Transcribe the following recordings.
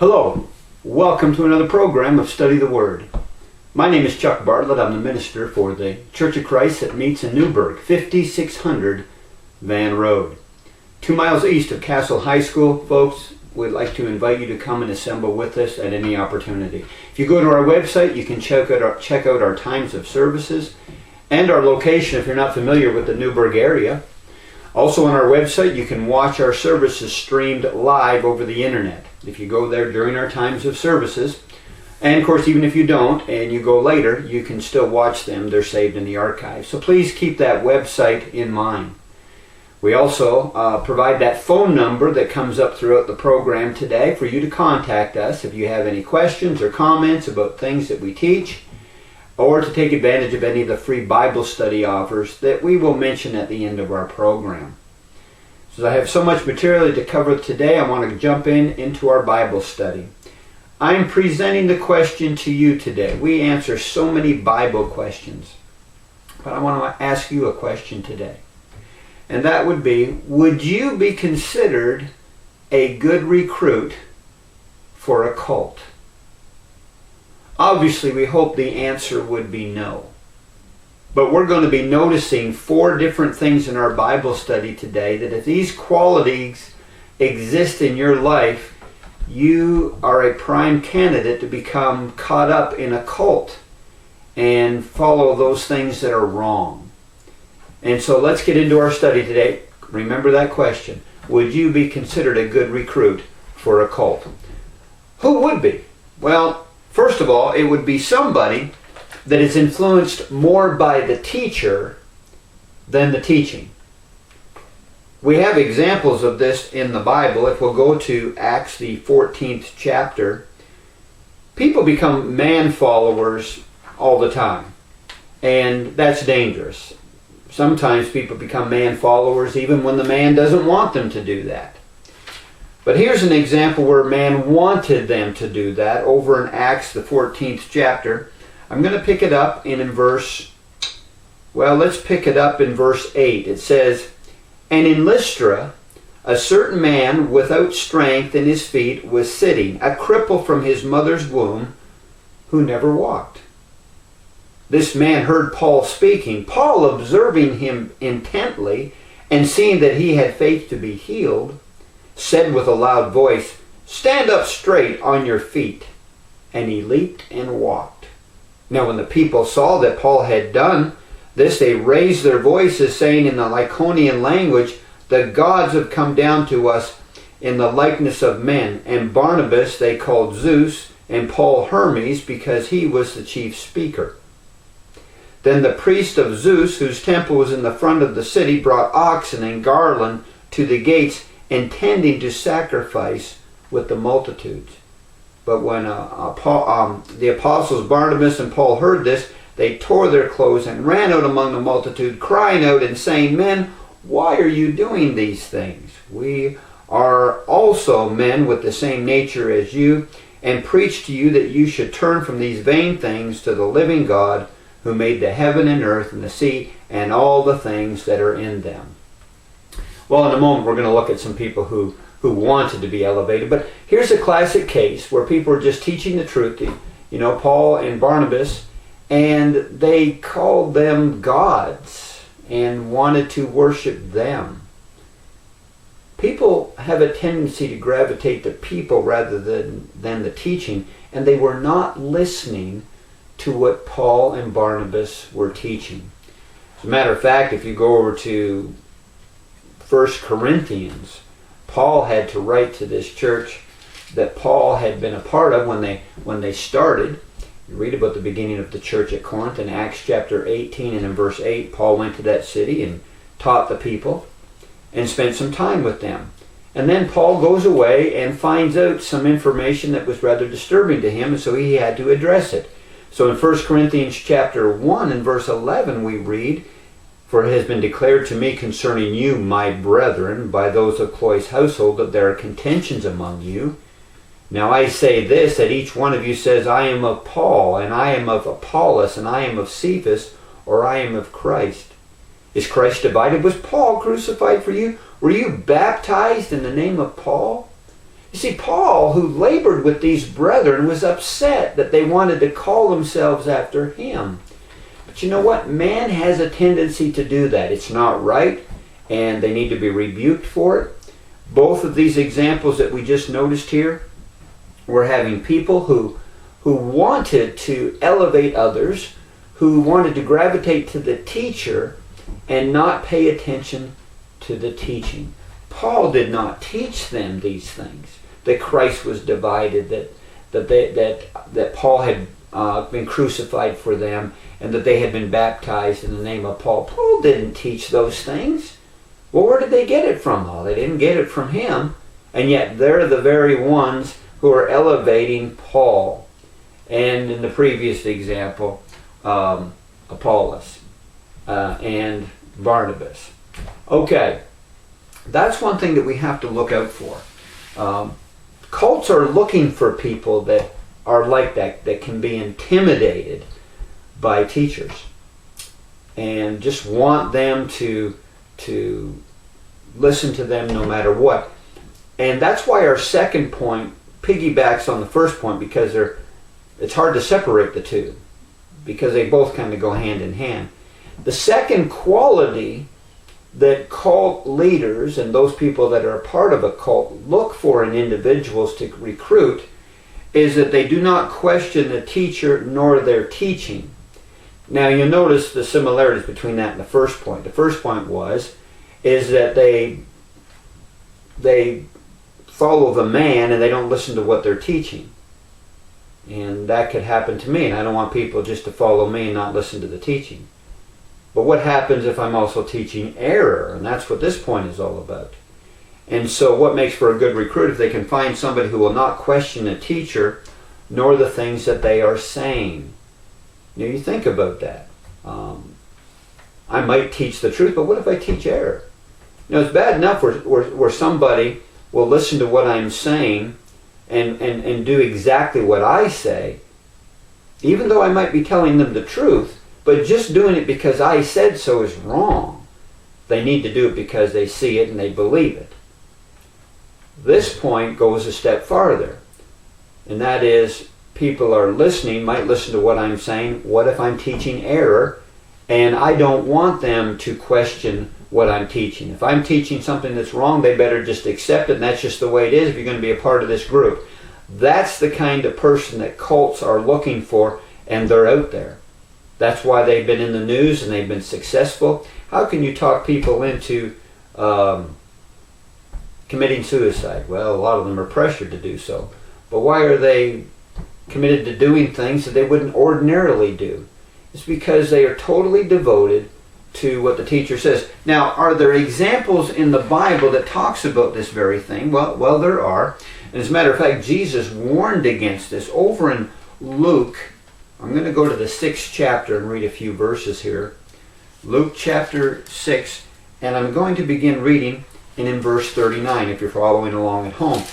Hello, welcome to another program of Study the Word. My name is Chuck Bartlett. I'm the minister for the Church of Christ that meets in Newburgh, 5600 Van Road. 2 miles east of Castle High School, folks. We'd like to invite you to come and assemble with us at any opportunity. If you go to our website, you can check out our times of services and our location if you're not familiar with the Newburgh area. Also on our website, you can watch our services streamed live over the internet. If you go there during our times of services, and of course even if you don't and you go later, you can still watch them. They're saved in the archive. So please keep that website in mind. We also provide that phone number that comes up throughout the program today for you to contact us if you have any questions or comments about things that we teach, or to take advantage of any of the free Bible study offers that we will mention at the end of our program. So I have so much material to cover today, I want to jump into our Bible study. I'm presenting the question to you today. We answer so many Bible questions, but I want to ask you a question today. And that would be, would you be considered a good recruit for a cult? Obviously, we hope the answer would be no. But we're going to be noticing 4 different things in our Bible study today that if these qualities exist in your life, you are a prime candidate to become caught up in a cult and follow those things that are wrong. And so let's get into our study today. Remember that question. Would you be considered a good recruit for a cult? Who would be? Well, first of all, it would be somebody that is influenced more by the teacher than the teaching. We have examples of this in the Bible. If we'll go to Acts, the 14th chapter, people become man followers all the time, and that's dangerous. Sometimes people become man followers even when the man doesn't want them to do that. But here's an example where man wanted them to do that over in Acts, the 14th chapter. I'm going to pick it up let's pick it up in verse 8. It says, "And in Lystra, a certain man without strength in his feet was sitting, a cripple from his mother's womb, who never walked. This man heard Paul speaking. Paul, observing him intently, and seeing that he had faith to be healed, said with a loud voice, 'Stand up straight on your feet.' And he leaped and walked. Now when the people saw that Paul had done this, they raised their voices, saying in the Lycaonian language, 'The gods have come down to us in the likeness of men.' And Barnabas they called Zeus, and Paul Hermes, because he was the chief speaker. Then the priest of Zeus, whose temple was in the front of the city, brought oxen and garland to the gates, intending to sacrifice with the multitudes. But when the apostles Barnabas and Paul heard this, they tore their clothes and ran out among the multitude, crying out and saying, 'Men, why are you doing these things? We are also men with the same nature as you, and preach to you that you should turn from these vain things to the living God, who made the heaven and earth and the sea and all the things that are in them.'" Well, in a moment we're going to look at some people who wanted to be elevated. But here's a classic case where people are just teaching the truth. Paul and Barnabas, and they called them gods and wanted to worship them. People have a tendency to gravitate to people rather than the teaching, and they were not listening to what Paul and Barnabas were teaching. As a matter of fact, if you go over to 1 Corinthians, Paul had to write to this church that Paul had been a part of when they started. You read about the beginning of the church at Corinth in Acts chapter 18, and in verse 8, Paul went to that city and taught the people and spent some time with them. And then Paul goes away and finds out some information that was rather disturbing to him, and so he had to address it. So in 1 Corinthians chapter 1 and verse 11 we read, "For it has been declared to me concerning you, my brethren, by those of Chloe's household, that there are contentions among you. Now I say this, that each one of you says, 'I am of Paul, and I am of Apollos, and I am of Cephas, or I am of Christ.' Is Christ divided? Was Paul crucified for you? Were you baptized in the name of Paul? You see, Paul, who labored with these brethren, was upset that they wanted to call themselves after him. But you know what? Man has a tendency to do that. It's not right, and they need to be rebuked for it. Both of these examples that we just noticed here, we're having people who wanted to elevate others, who wanted to gravitate to the teacher and not pay attention to the teaching. Paul did not teach them these things, that Christ was divided, that Paul had been crucified for them, and that they had been baptized in the name of Paul. Paul didn't teach those things. Well, where did they get it from? Well, they didn't get it from him, and yet they're the very ones who are elevating Paul. And in the previous example, Apollos and Barnabas. Okay, that's one thing that we have to look out for. Cults are looking for people that are like that can be intimidated by teachers and just want them to listen to them no matter what. And that's why our second point piggybacks on the first point, because it's hard to separate the two, because they both kind of go hand in hand. The second quality that cult leaders and those people that are a part of a cult look for in individuals to recruit is that they do not question the teacher nor their teaching. Now you'll notice the similarities between that and the first point. The first point is that they follow the man and they don't listen to what they're teaching. And that could happen to me, and I don't want people just to follow me and not listen to the teaching. But what happens if I'm also teaching error? And that's what this point is all about. And so what makes for a good recruit if they can find somebody who will not question a teacher nor the things that they are saying. Now you think about that. I might teach the truth, but what if I teach error? It's bad enough where somebody will listen to what I'm saying and do exactly what I say, even though I might be telling them the truth, but just doing it because I said so is wrong. They need to do it because they see it and they believe it. This point goes a step farther, and that is people are listening, might listen to what I'm saying. What if I'm teaching error and I don't want them to question what I'm teaching? If I'm teaching something that's wrong, they better just accept it, and that's just the way it is if you're going to be a part of this group. That's the kind of person that cults are looking for, and they're out there. That's why they've been in the news and they've been successful. How can you talk people into committing suicide? Well, a lot of them are pressured to do so. But why are they committed to doing things that they wouldn't ordinarily do? It's because they are totally devoted to what the teacher says. Now, are there examples in the Bible that talks about this very thing? Well, there are. And as a matter of fact, Jesus warned against this over in Luke. I'm going to go to the 6th chapter and read a few verses here. Luke chapter 6, and I'm going to begin reading in verse 39 if you're following along at home.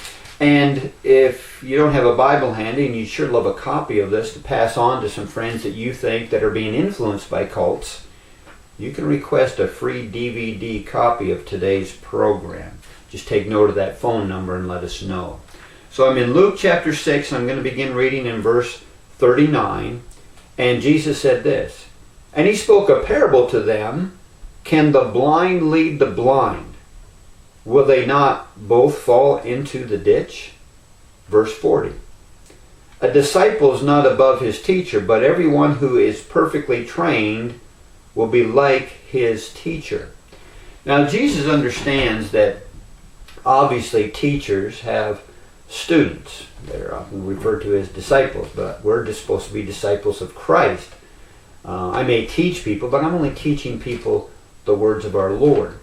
And if you don't have a Bible handy, and you'd sure love a copy of this to pass on to some friends that you think that are being influenced by cults, you can request a free DVD copy of today's program. Just take note of that phone number and let us know. So I'm in Luke chapter 6, and I'm going to begin reading in verse 39. And Jesus said this, and he spoke a parable to them. Can the blind lead the blind? Will they not both fall into the ditch? Verse 40. A disciple is not above his teacher, but everyone who is perfectly trained will be like his teacher. Now Jesus understands that obviously teachers have students. They're often referred to as disciples, but we're just supposed to be disciples of Christ. I may teach people, but I'm only teaching people the words of our Lord.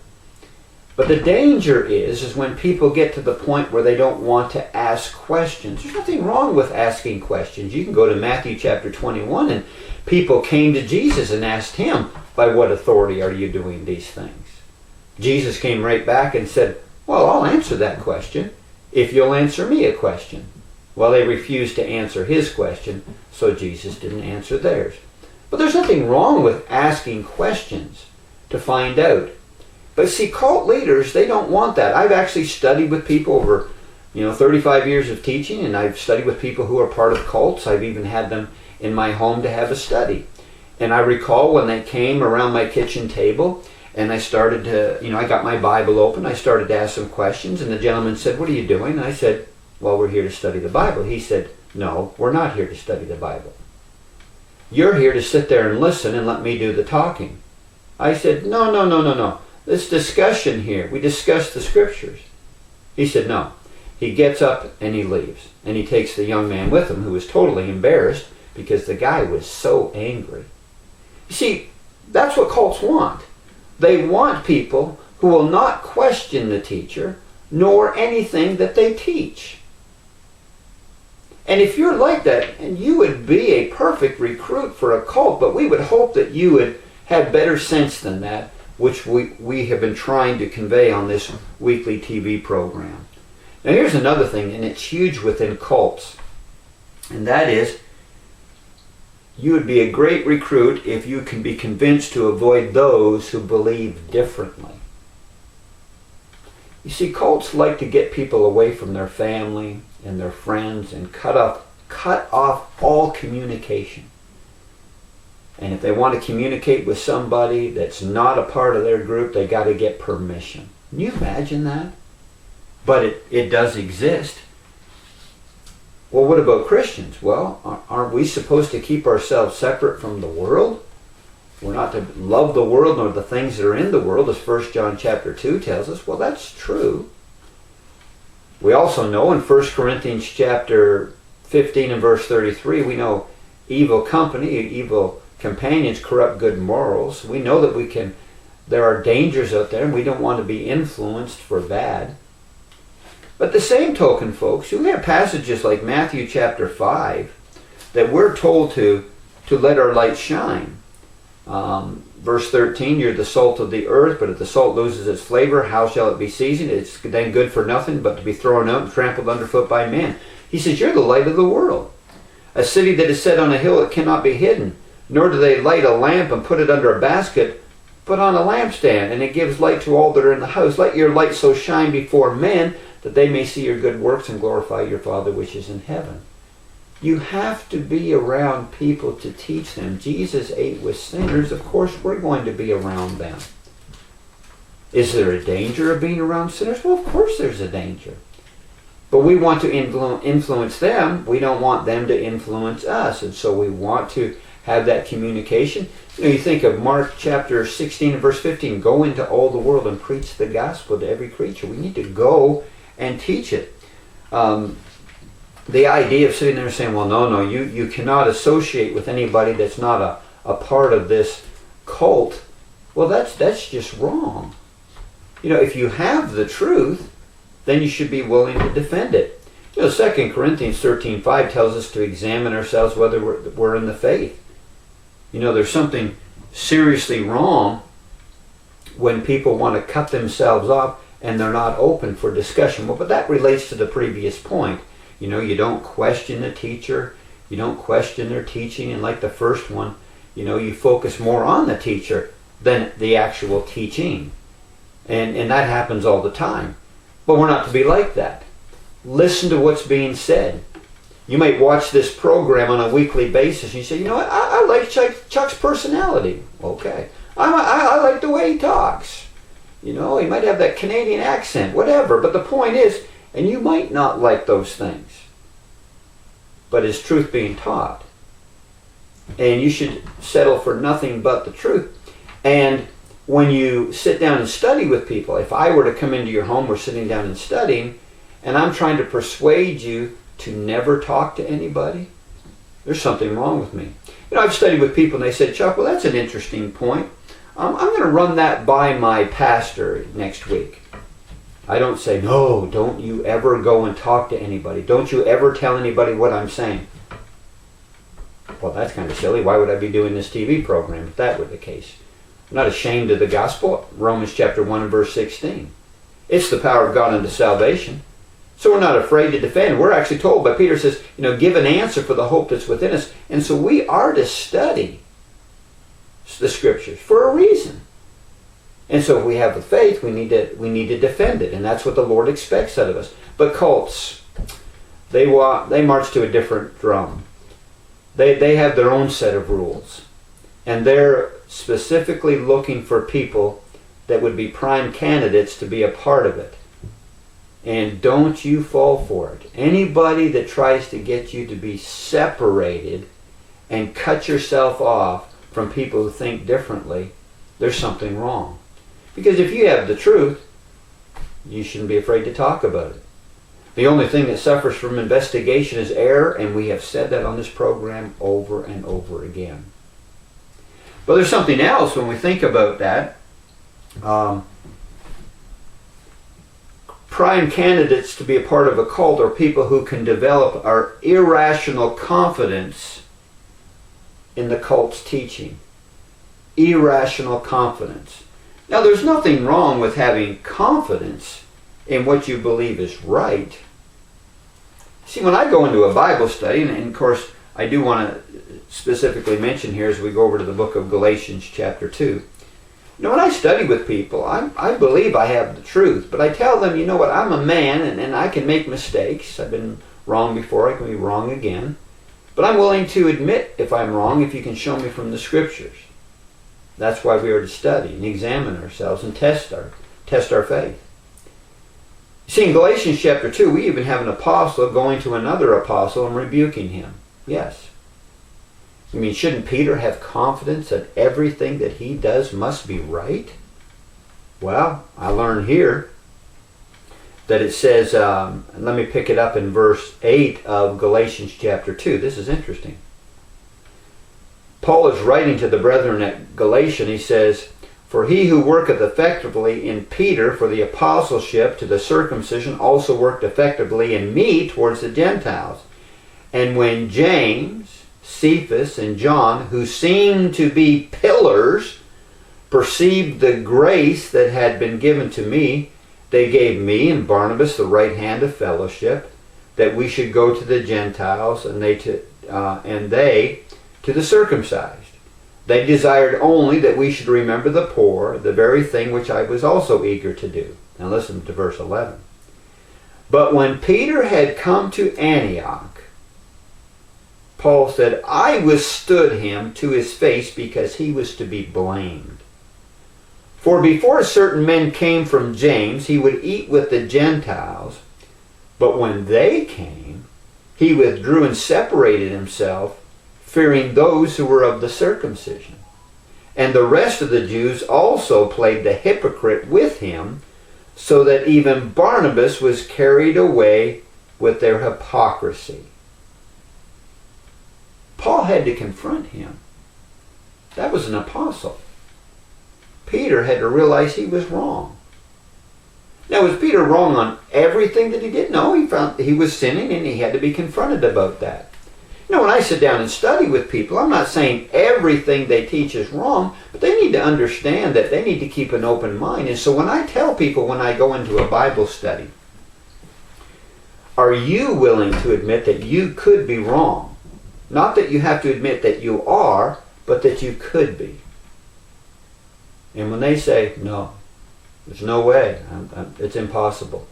But the danger is when people get to the point where they don't want to ask questions. There's nothing wrong with asking questions. You can go to Matthew chapter 21, and people came to Jesus and asked him, by what authority are you doing these things? Jesus came right back and said, well, I'll answer that question if you'll answer me a question. Well, they refused to answer his question, so Jesus didn't answer theirs. But there's nothing wrong with asking questions to find out. But see, cult leaders, they don't want that. I've actually studied with people over 35 years of teaching, and I've studied with people who are part of cults. I've even had them in my home to have a study. And I recall when they came around my kitchen table, and I started to, I got my Bible open, I started to ask some questions, and the gentleman said, "What are you doing?" And I said, "Well, we're here to study the Bible." He said, "No, we're not here to study the Bible. You're here to sit there and listen and let me do the talking." I said, No. This discussion here, we discuss the scriptures. He said, "No." He gets up and he leaves. And he takes the young man with him, who was totally embarrassed because the guy was so angry. You see, that's what cults want. They want people who will not question the teacher nor anything that they teach. And if you're like that, and you would be a perfect recruit for a cult, but we would hope that you would have better sense than that, which we have been trying to convey on this weekly TV program. Now here's another thing, and it's huge within cults, and that is, you would be a great recruit if you can be convinced to avoid those who believe differently. You see, cults like to get people away from their family and their friends and cut off all communication. And if they want to communicate with somebody that's not a part of their group, they got to get permission. Can you imagine that? But it does exist. Well, what about Christians? Well, aren't we supposed to keep ourselves separate from the world? We're not to love the world nor the things that are in the world, as 1 John chapter 2 tells us. Well, that's true. We also know in 1 Corinthians chapter 15 and verse 33, we know evil company, evil companions corrupt good morals. We know that there are dangers out there, and we don't want to be influenced for bad. But the same token, folks, you have passages like Matthew chapter 5 that we're told to let our light shine. Verse 13, "You're the salt of the earth, but if the salt loses its flavor, how shall it be seasoned? It's then good for nothing but to be thrown out and trampled underfoot by men." He says, "You're the light of the world. A city that is set on a hill, it cannot be hidden. Nor do they light a lamp and put it under a basket, but on a lampstand, and it gives light to all that are in the house. Let your light so shine before men that they may see your good works and glorify your Father which is in heaven." You have to be around people to teach them. Jesus ate with sinners. Of course, we're going to be around them. Is there a danger of being around sinners? Well, of course there's a danger. But we want to influence them. We don't want them to influence us. And so we want to have that communication. You think of Mark chapter 16 and verse 15. "Go into all the world and preach the gospel to every creature." We need to go and teach it. The idea of sitting there saying, "Well, no, you cannot associate with anybody that's not a part of this cult," well, that's just wrong. If you have the truth, then you should be willing to defend it. 2 Corinthians 13:5 tells us to examine ourselves whether we're in the faith. There's something seriously wrong when people want to cut themselves off and they're not open for discussion. Well, but that relates to the previous point. You don't question the teacher. You don't question their teaching. And like the first one, you focus more on the teacher than the actual teaching. And that happens all the time. But we're not to be like that. Listen to what's being said. You might watch this program on a weekly basis and you say, "You know what, I like Chuck's personality." Okay. I like the way he talks. He might have that Canadian accent, whatever. But the point is, and you might not like those things, but is truth being taught? And you should settle for nothing but the truth. And when you sit down and study with people, if I were to come into your home, we're sitting down and studying, and I'm trying to persuade you to never talk to anybody, there's something wrong with me. I've studied with people and they said, "Chuck, well, that's an interesting point. I'm going to run that by my pastor next week." I don't say, "No, don't you ever go and talk to anybody. Don't you ever tell anybody what I'm saying." Well, that's kind of silly. Why would I be doing this TV program if that were the case? I'm not ashamed of the gospel. Romans chapter 1 and verse 16. It's the power of God unto salvation. So we're not afraid to defend. We're actually told by Peter, says, give an answer for the hope that's within us. And so we are to study the scriptures for a reason. And so if we have the faith, we need to defend it, and that's what the Lord expects out of us. But cults, they march to a different drum. They have their own set of rules, and they're specifically looking for people that would be prime candidates to be a part of it. And don't you fall for it. Anybody that tries to get you to be separated and cut yourself off from people who think differently, there's something wrong. Because if you have the truth, you shouldn't be afraid to talk about it. The only thing that suffers from investigation is error, and we have said that on this program over and over again. But there's something else when we think about that. Prime candidates to be a part of a cult are people who can develop our irrational confidence in the cult's teaching. Irrational confidence. Now, there's nothing wrong with having confidence in what you believe is right. See, when I go into a Bible study, and of course I do want to specifically mention here as we go over to the book of Galatians chapter 2. When I study with people, I believe I have the truth, but I tell them, you know what, I'm a man and I can make mistakes. I've been wrong before, I can be wrong again. But I'm willing to admit if I'm wrong if you can show me from the Scriptures. That's why we are to study and examine ourselves and test our faith. See, in Galatians chapter 2, we even have an apostle going to another apostle and rebuking him. Yes. I mean, shouldn't Peter have confidence that everything that he does must be right? Well, I learned here that it says, let me pick it up in verse 8 of Galatians chapter 2. This is interesting. Paul is writing to the brethren at Galatia, and he says, "For he who worketh effectively in Peter for the apostleship to the circumcision also worked effectively in me towards the Gentiles. And when James, Cephas, and John, who seemed to be pillars, perceived the grace that had been given to me, they gave me and Barnabas the right hand of fellowship, that we should go to the Gentiles, and they to the circumcised. They desired only that we should remember the poor, the very thing which I was also eager to do." Now listen to verse 11. "But when Peter had come to Antioch," Paul said, "I withstood him to his face because he was to be blamed. For before certain men came from James, he would eat with the Gentiles. But when they came, he withdrew and separated himself, fearing those who were of the circumcision. And the rest of the Jews also played the hypocrite with him, so that even Barnabas was carried away with their hypocrisy." Paul had to confront him. That was an apostle. Peter had to realize he was wrong. Now, was Peter wrong on everything that he did? No, he found he was sinning, and he had to be confronted about that. When I sit down and study with people, I'm not saying everything they teach is wrong, but they need to understand that they need to keep an open mind. And so when I tell people when I go into a Bible study, are you willing to admit that you could be wrong? Not that you have to admit that you are, but that you could be. And when they say, "No, there's no way, it's impossible,"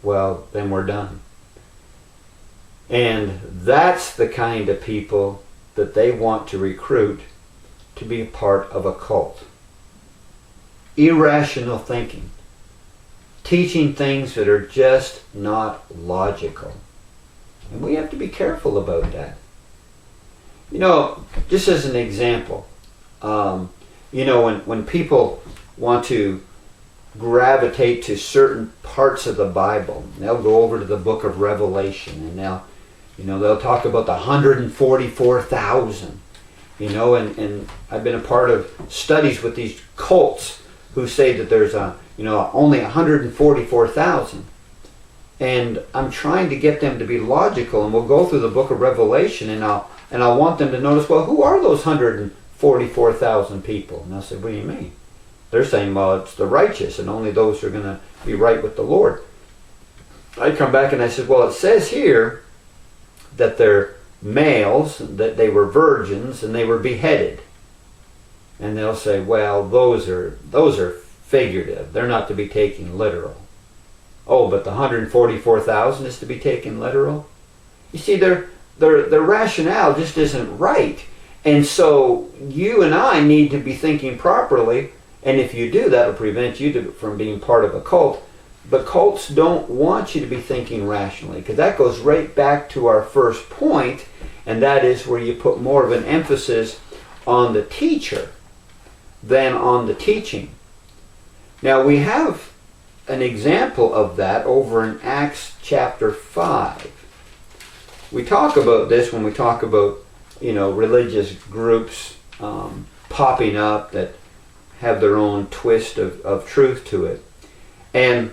well, then we're done. And that's the kind of people that they want to recruit to be part of a cult. Irrational thinking. Teaching things that are just not logical. And we have to be careful about that. Just as an example, when people want to gravitate to certain parts of the Bible, they'll go over to the book of Revelation, and they'll talk about the 144,000, and I've been a part of studies with these cults who say that there's only 144,000. And I'm trying to get them to be logical, and we'll go through the book of Revelation, and I'll want them to notice, well, who are those 144,000 people? And I'll say, what do you mean? They're saying, well, it's the righteous, and only those who are going to be right with the Lord. I come back and I said, well, it says here that they're males, that they were virgins, and they were beheaded. And they'll say, well, those are figurative. They're not to be taken literal. Oh, but the 144,000 is to be taken literal? You see, their rationale just isn't right. And so you and I need to be thinking properly, and if you do, that'll prevent you from being part of a cult. But cults don't want you to be thinking rationally, because that goes right back to our first point, and that is where you put more of an emphasis on the teacher than on the teaching. Now we have an example of that over in Acts chapter 5. We talk about this when we talk about, religious groups popping up that have their own twist of truth to it. And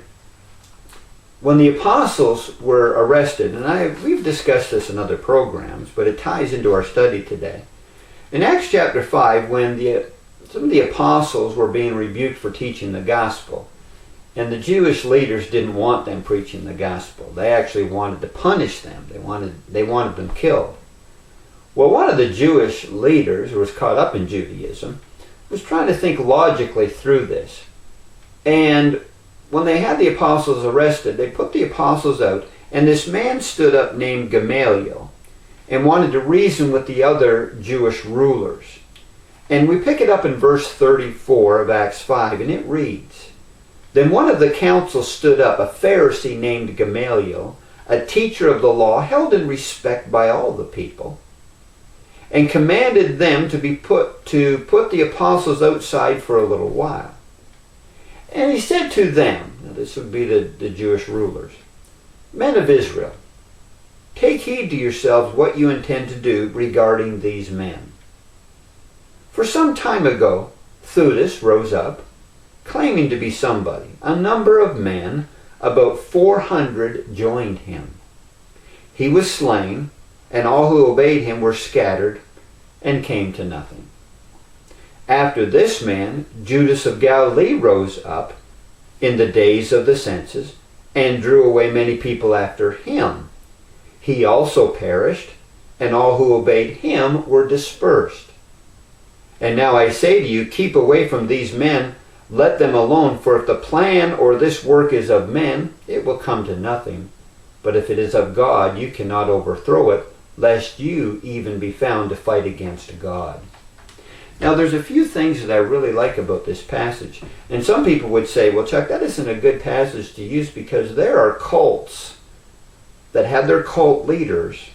when the apostles were arrested, and we've discussed this in other programs, but it ties into our study today. In Acts chapter 5, when some of the apostles were being rebuked for teaching the gospel, and the Jewish leaders didn't want them preaching the gospel. They actually wanted to punish them. They wanted them killed. Well, one of the Jewish leaders, who was caught up in Judaism, was trying to think logically through this. And when they had the apostles arrested, they put the apostles out, and this man stood up named Gamaliel and wanted to reason with the other Jewish rulers. And we pick it up in verse 34 of Acts 5, and it reads, "Then one of the council stood up, a Pharisee named Gamaliel, a teacher of the law, held in respect by all the people, and commanded them to put the apostles outside for a little while. And he said to them," now this would be the Jewish rulers, "Men of Israel, take heed to yourselves what you intend to do regarding these men. For some time ago, Theudas rose up, claiming to be somebody. A number of men, about 400, joined him. He was slain, and all who obeyed him were scattered and came to nothing. After this man, Judas of Galilee rose up in the days of the census and drew away many people after him. He also perished, and all who obeyed him were dispersed. And now I say to you, keep away from these men, let them alone, for if the plan or this work is of men, it will come to nothing. But if it is of God, you cannot overthrow it, lest you even be found to fight against God." Now there's a few things that I really like about this passage. And some people would say, well, Chuck, that isn't a good passage to use because there are cults that have their cult leaders,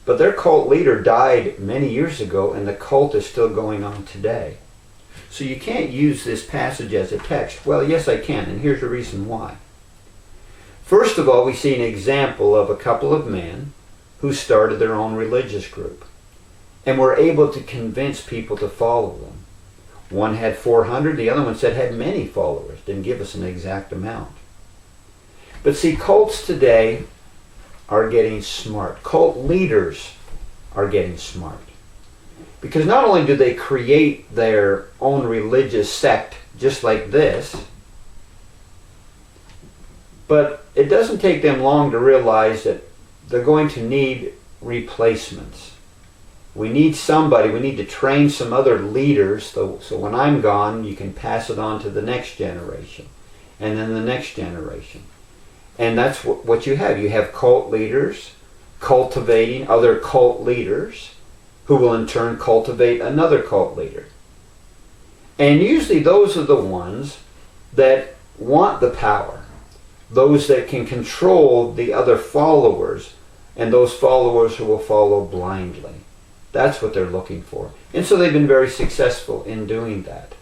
but their cult leader died many years ago and the cult is still going on today. So you can't use this passage as a text. Well, yes, I can, and here's the reason why. First of all, we see an example of a couple of men who started their own religious group and were able to convince people to follow them. One had 400, the other one said had many followers. Didn't give us an exact amount. But see, cults today are getting smart. Cult leaders are getting smart. Because not only do they create their own religious sect just like this, but it doesn't take them long to realize that they're going to need replacements. We need somebody, we need to train some other leaders so when I'm gone, you can pass it on to the next generation, and then the next generation. And that's what you have. You have cult leaders cultivating other cult leaders who will in turn cultivate another cult leader. And usually those are the ones that want the power, those that can control the other followers, and those followers who will follow blindly. That's what they're looking for. And so they've been very successful in doing that.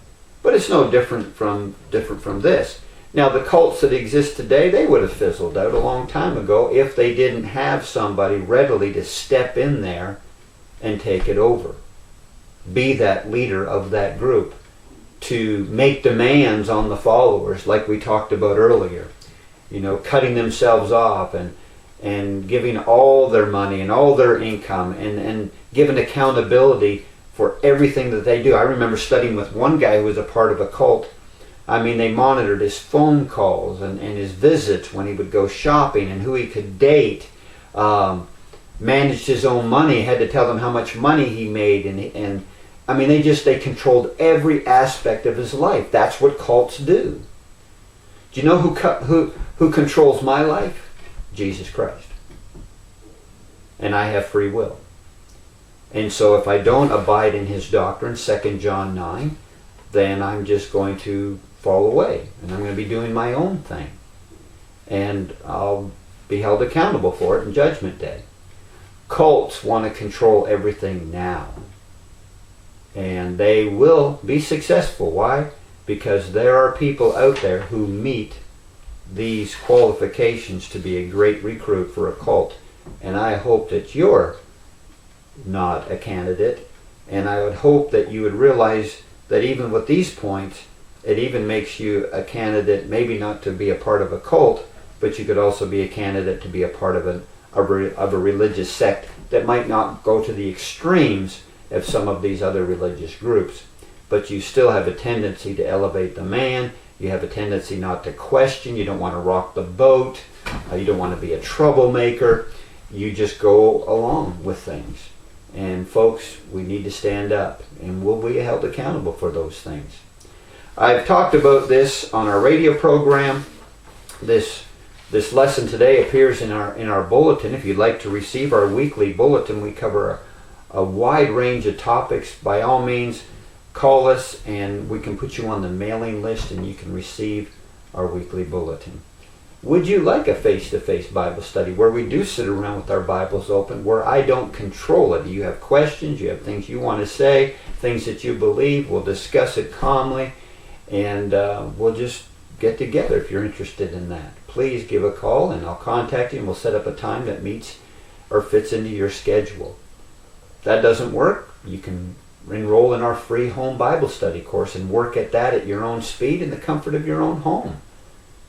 But it's no different from this. Now the cults that exist today, they would have fizzled out a long time ago if they didn't have somebody readily to step in there and take it over. Be that leader of that group, to make demands on the followers like we talked about earlier. Cutting themselves off and giving all their money and all their income and giving accountability for everything that they do. I remember studying with one guy who was a part of a cult. I mean, they monitored his phone calls and his visits when he would go shopping and who he could date. Managed his own money, had to tell them how much money he made, I mean, they controlled every aspect of his life. That's what cults do. Do you know who controls my life? Jesus Christ. And I have free will. And so if I don't abide in his doctrine, 2 John 9, then I'm just going to fall away. And I'm going to be doing my own thing. And I'll be held accountable for it in Judgment Day. Cults want to control everything now. And they will be successful. Why? Because there are people out there who meet these qualifications to be a great recruit for a cult. And I hope that you're not a candidate. And I would hope that you would realize that even with these points, it even makes you a candidate, maybe not to be a part of a cult, but you could also be a candidate to be a part of a religious sect that might not go to the extremes of some of these other religious groups. But you still have a tendency to elevate the man. You have a tendency not to question. You don't want to rock the boat. You don't want to be a troublemaker. You just go along with things. And folks, we need to stand up, and we'll be held accountable for those things. I've talked about this on our radio program. This lesson today appears in our bulletin. If you'd like to receive our weekly bulletin, we cover a wide range of topics. By all means, call us and we can put you on the mailing list and you can receive our weekly bulletin. Would you like a face-to-face Bible study where we do sit around with our Bibles open, where I don't control it? You have questions, you have things you want to say, things that you believe. We'll discuss it calmly, and we'll just get together if you're interested in that. Please give a call and I'll contact you and we'll set up a time that meets or fits into your schedule. If that doesn't work, you can enroll in our free home Bible study course and work at that at your own speed in the comfort of your own home.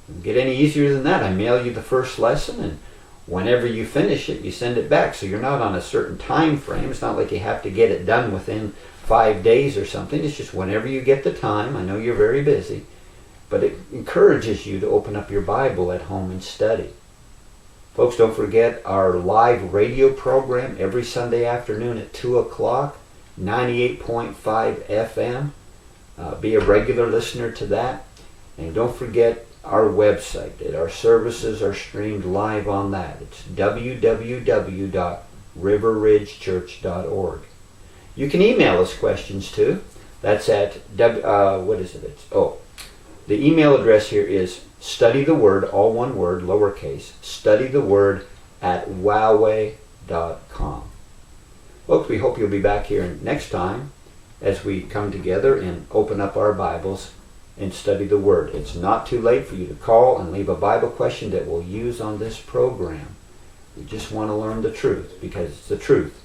Doesn't get any easier than that. I mail you the first lesson, and whenever you finish it, you send it back. So you're not on a certain time frame. It's not like you have to get it done within 5 days or something. It's just whenever you get the time. I know you're very busy, but it encourages you to open up your Bible at home and study. Folks, don't forget our live radio program every Sunday afternoon at 2 o'clock, 98.5 FM. Be a regular listener to that. And don't forget our website. Our services are streamed live on that. It's www.riverridgechurch.org. You can email us questions too. That's at, the email address here is studytheword, all one word, lowercase, studytheword @wowway.com. Folks, we hope you'll be back here next time as we come together and open up our Bibles and study the Word. It's not too late for you to call and leave a Bible question that we'll use on this program. We just want to learn the truth, because it's the truth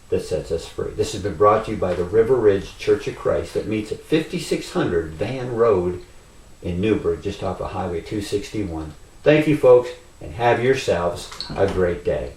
that sets us free. This has been brought to you by the River Ridge Church of Christ that meets at 5600 Van Road in Newburgh, just off of Highway 261. Thank you, folks, and have yourselves a great day.